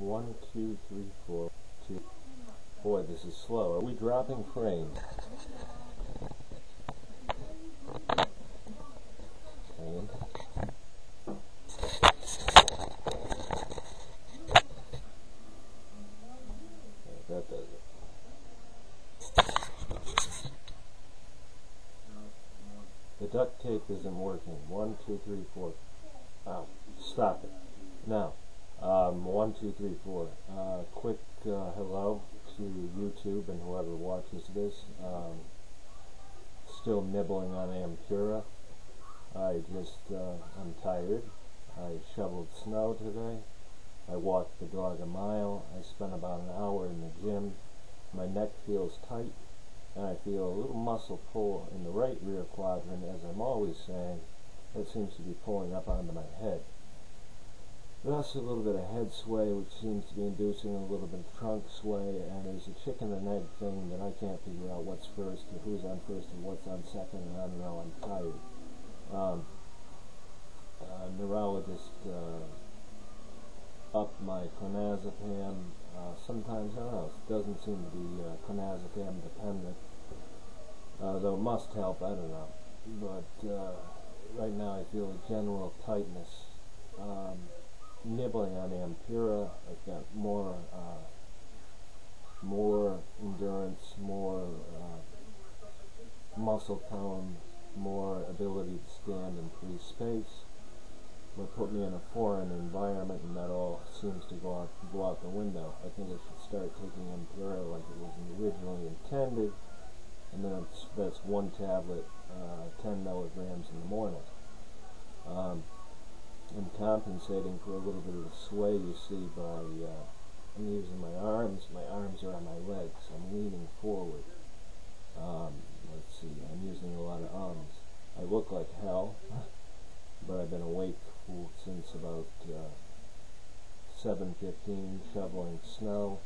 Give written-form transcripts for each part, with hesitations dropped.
1, 2, 3, 4, 2. Boy, this is slow. Are we dropping frames? And that does it. The duct tape isn't working. 1, 2, 3, 4. Oh, stop it. Now, 1, 2, 3, 4. Quick hello to YouTube and whoever watches this. Still nibbling on Ampura. I'm tired. I shoveled snow today. I walked the dog a mile. I spent about an hour in the gym. My neck feels tight, and I feel a little muscle pull in the right rear quadrant, as I'm always saying. It seems to be pulling up onto my head. Thus a little bit of head sway, which seems to be inducing a little bit of trunk sway, and there's a chicken and egg thing that I can't figure out what's first, or who's on first, and what's on second, and I don't know, I'm tired. Neurologist upped my clonazepam. Sometimes, I don't know, it doesn't seem to be clonazepam dependent, though it must help, I don't know. But right now I feel a general tightness. Nibbling on Ampura. I've got more endurance, more muscle tone, more ability to stand in free space. Would put me in a foreign environment, and that all seems to go out the window. I think I should start taking Ampura like it was originally intended, and then that's one tablet, 10 milligrams in the morning. I'm compensating for a little bit of the sway you see by I'm using my arms. My arms are on my legs. I'm leaning forward. Let's see, I'm using a lot of arms. I look like hell, but I've been awake since about 7:15, shoveling snow.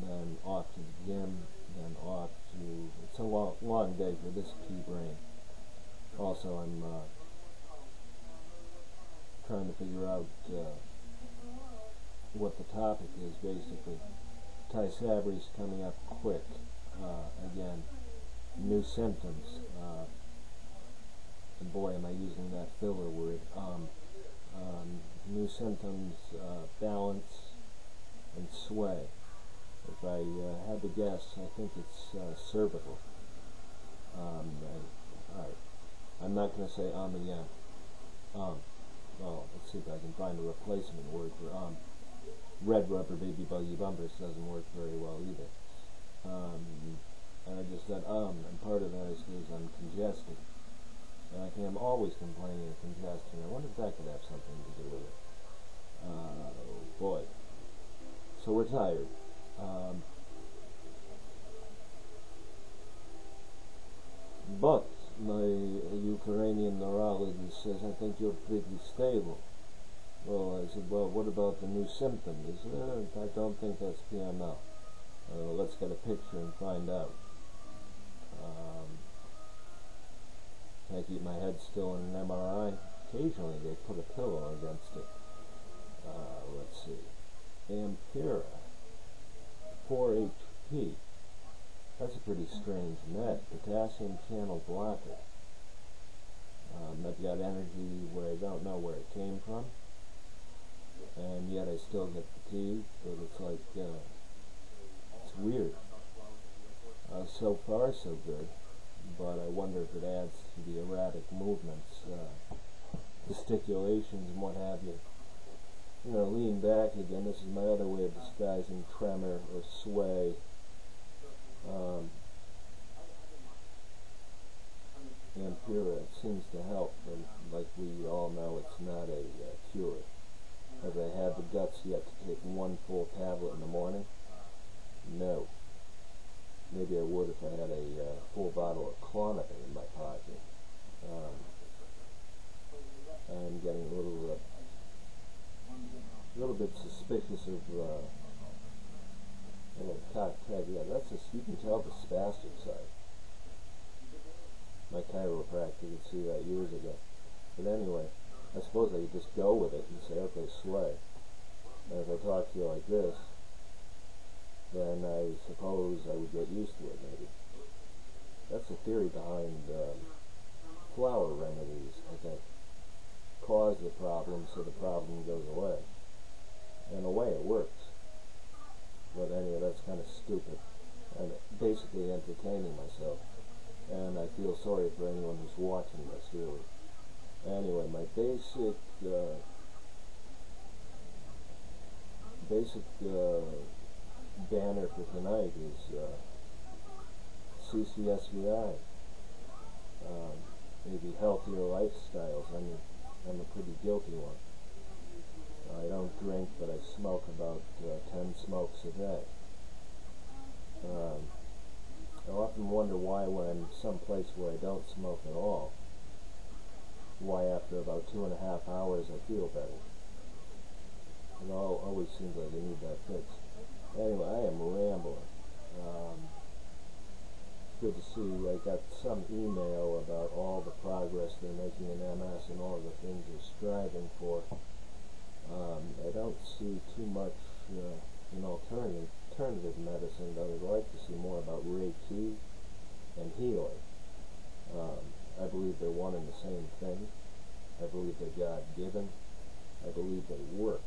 Then off to the gym. Then off to. It's a long day for this pea brain. Also, I'm trying to figure out what the topic is, basically. Ty Sabri's coming up quick. Again, new symptoms. And boy, am I using that filler word. New symptoms, balance, and sway. If I had to guess, I think it's cervical. Alright. I'm not going to say again. Well, let's see if I can find a replacement word for Red rubber baby buggy bumpers doesn't work very well either. And I just said and part of that is because I'm congested. And I'm always complaining of congestion. I wonder if that could have something to do with it. Boy. So we're tired. But my Ukrainian neurologist says, I think you're pretty stable. Well, I said, well, what about the new symptom? He said, I don't think that's PML. Let's get a picture and find out. Can I keep my head still in an MRI? Occasionally they put a pillow against it. Let's see. Ampura. 4 HP. That's a pretty strange net. Potassium channel blocker. I've got energy where I don't know where it came from. And yet I still get fatigued, but it's like, it's weird. So far so good, but I wonder if it adds to the erratic movements, gesticulations and what have you. You know, lean back again. This is my other way of disguising tremor or sway. Ampura seems to help, and like we all know, it's not a cure. Have I had the guts yet to take one full tablet in the morning? No. Maybe I would if I had a full bottle of Klonopin in my pocket. I'm getting a little bit suspicious of cocktail. Yeah, that's you can tell the spastic side. My chiropractor would see that years ago. But anyway, I suppose I could just go with it and say, okay, slay. And if I talk to you like this, then I suppose I would get used to it, maybe. That's the theory behind flower remedies, I think. Cause the problem so the problem goes away. In a way, it works. But anyway, that's kind of stupid. I'm basically entertaining myself. And I feel sorry for anyone who's watching this, really. Anyway, my basic banner for tonight is CCSVI, maybe healthier lifestyles. I'm a pretty guilty one. I don't drink, but I smoke about 10 smokes a day. I often wonder why when I'm someplace where I don't smoke at all, why after about 2.5 hours I feel better. It always seems like I need that fix. Anyway, I am rambling. It's good to see I got some email about all the progress they're making in MS and all the things they're striving for. I don't see too much in alternative medicine, but I'd like to see more about Reiki and healing. I believe they're one and the same thing. I believe they're God-given. I believe they work.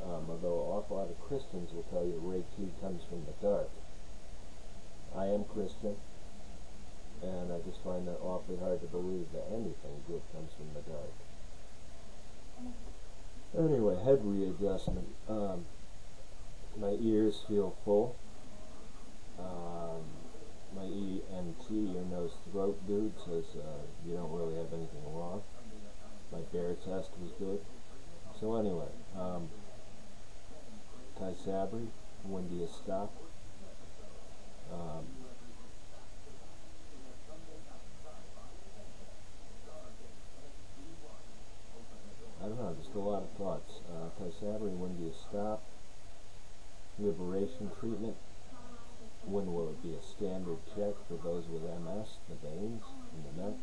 Although an awful lot of Christians will tell you Reiki comes from the dark. I am Christian, and I just find that awfully hard to believe that anything good comes from the dark. Anyway, head readjustment. My ears feel full. My ENT, your nose throat dude, says you don't really have anything wrong. My bear test was good. So anyway, Ty Sabri, when do you stop? I don't know, just a lot of thoughts. Ty Sabri, when do you stop? Liberation treatment. When will it be a standard check for those with MS, the veins in the neck?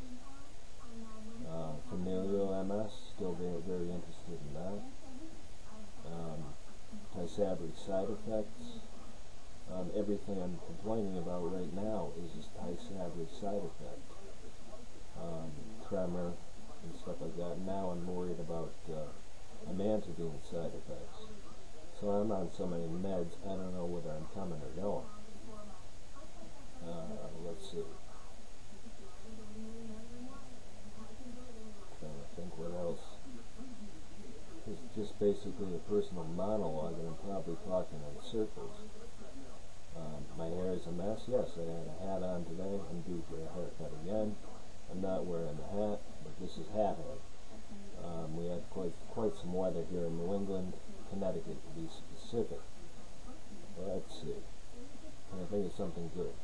Familial MS, still very interested in that. Ty Sabri side effects. Everything I'm complaining about right now is just Ty Sabri side effect. Tremor and stuff like that. Now I'm worried about amantadine side effects. So I'm on so many meds, I don't know whether I'm coming or going. Let's see. Trying to think what else. It's just basically a personal monologue, and I'm probably talking in circles. My hair is a mess. Yes, I had a hat on today. I'm due for a haircut again. I'm not wearing the hat, but this is hat head. We had quite some weather here in New England, Connecticut to be specific. Let's see. Can I think of something good?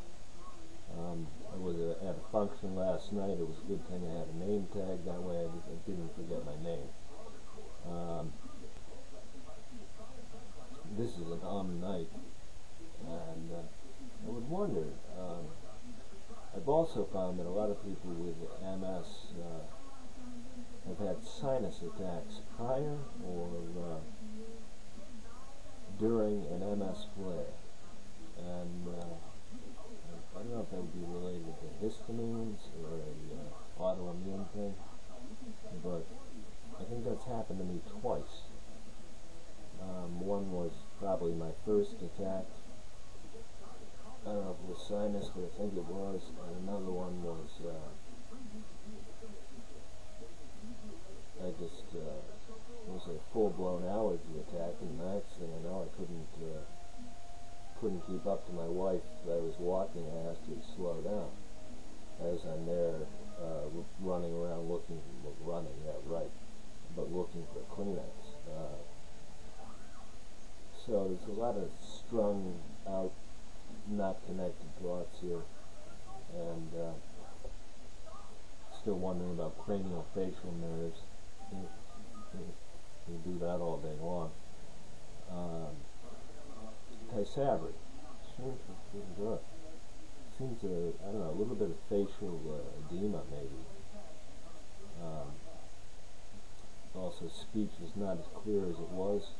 I was at a function last night. It was a good thing I had a name tag. That way I didn't forget my name. This is an night. And I would wonder, I've also found that a lot of people with MS have had sinus attacks prior or during an MS flare. And I don't know if that would be related to histamines or an autoimmune thing, but I think that's happened to me twice. One was probably my first attack. I don't know if it was sinus, but I think it was. And another one was, I just, it was a full-blown allergy attack, and the next thing I know, I couldn't keep up to my wife. I was walking, I asked her to slow down. As I'm there, running around looking for Kleenex. So there's a lot of strung out, not connected thoughts here, and still wondering about cranial facial nerves. We do that all day long. Ty Sabri seems to, I don't know, a little bit of facial edema maybe. also speech is not as clear as it was.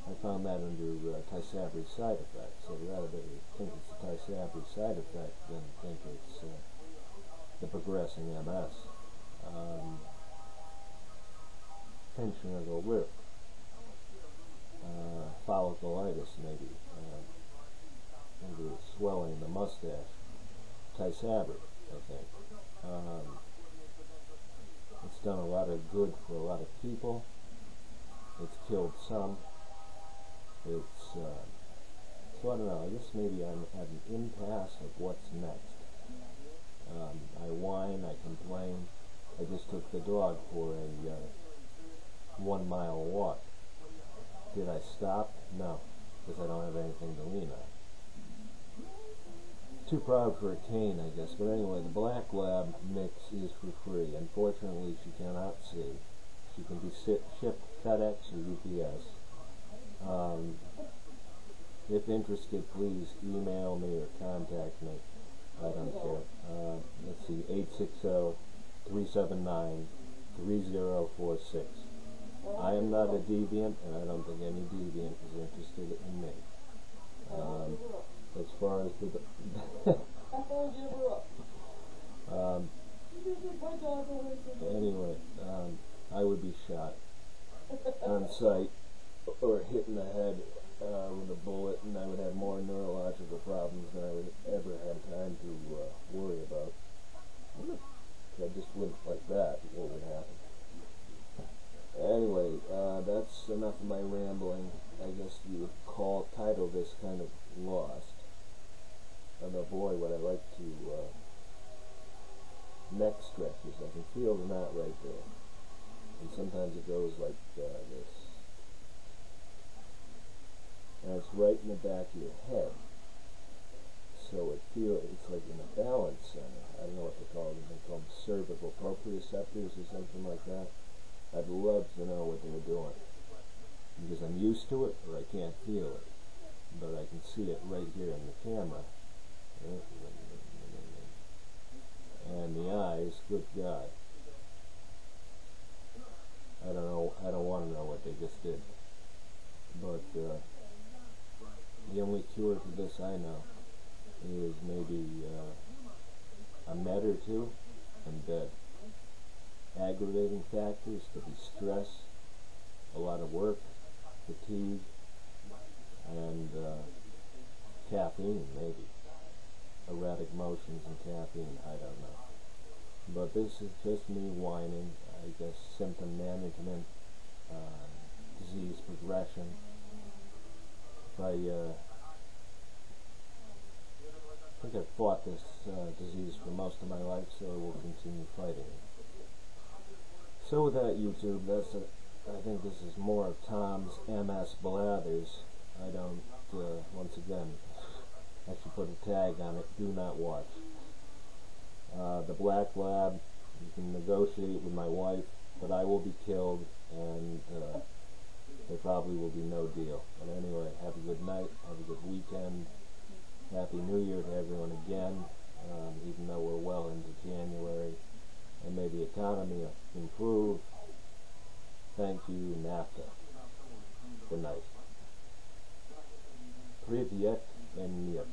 I found that under Tysabri side effect. So rather think it's the Tysabri side effect than think it's the progressing MS. Pinching of the lip, folliculitis maybe, maybe swelling in the mustache. Tysabri, I think. It's done a lot of good for a lot of people. It's killed some. It's so I don't know. I guess maybe I'm at an impasse of what's next. I whine, I complain. I just took the dog for a 1 mile walk. Did I stop? No, because I don't have anything to lean on. Too proud for a cane, I guess. But anyway, the Black Lab mix is for free. Unfortunately, she cannot see. She can be shipped FedEx or UPS. If interested, please email me or contact me. I don't care. Let's see, 860-379-3046. I am not a deviant, and I don't think any deviant is interested in me. As far as the anyway, I would be shot on sight or hit in the head with a bullet, and I would have more neurological problems than I would ever have time to worry about. If I just went like that, what would happen? Anyway, that's enough of my rambling. I guess you would title this kind of lost. Although, boy, would I like to neck stretches. I can feel the knot right there. And sometimes it goes like this. And it's right in the back of your head. So it's like in a balance center. I don't know what they call them. They call them cervical proprioceptors or something like that. I'd love to know what they're doing. Because I'm used to it, or I can't feel it. But I can see it right here in the camera. And the eyes, good God. I don't know, I don't want to know what they just did. But the only cure for this I know is maybe a med or two and bed. Aggravating factors could be stress, a lot of work, fatigue, and caffeine maybe. Erratic motions and caffeine, I don't know. But this is just me whining, I guess symptom management, disease progression. I think I've fought this disease for most of my life, so I will continue fighting it. So with that, YouTube, I think this is more of Tom's MS Blathers. I don't, once again, I should put a tag on it, do not watch. The Black Lab, you can negotiate with my wife, but I will be killed, and there probably will be no deal. But anyway, have a good night, have a good weekend, Happy New Year to everyone again, even though we're well into January, and may the economy improve. Thank you, NAFTA. Good night. Привет and Mir.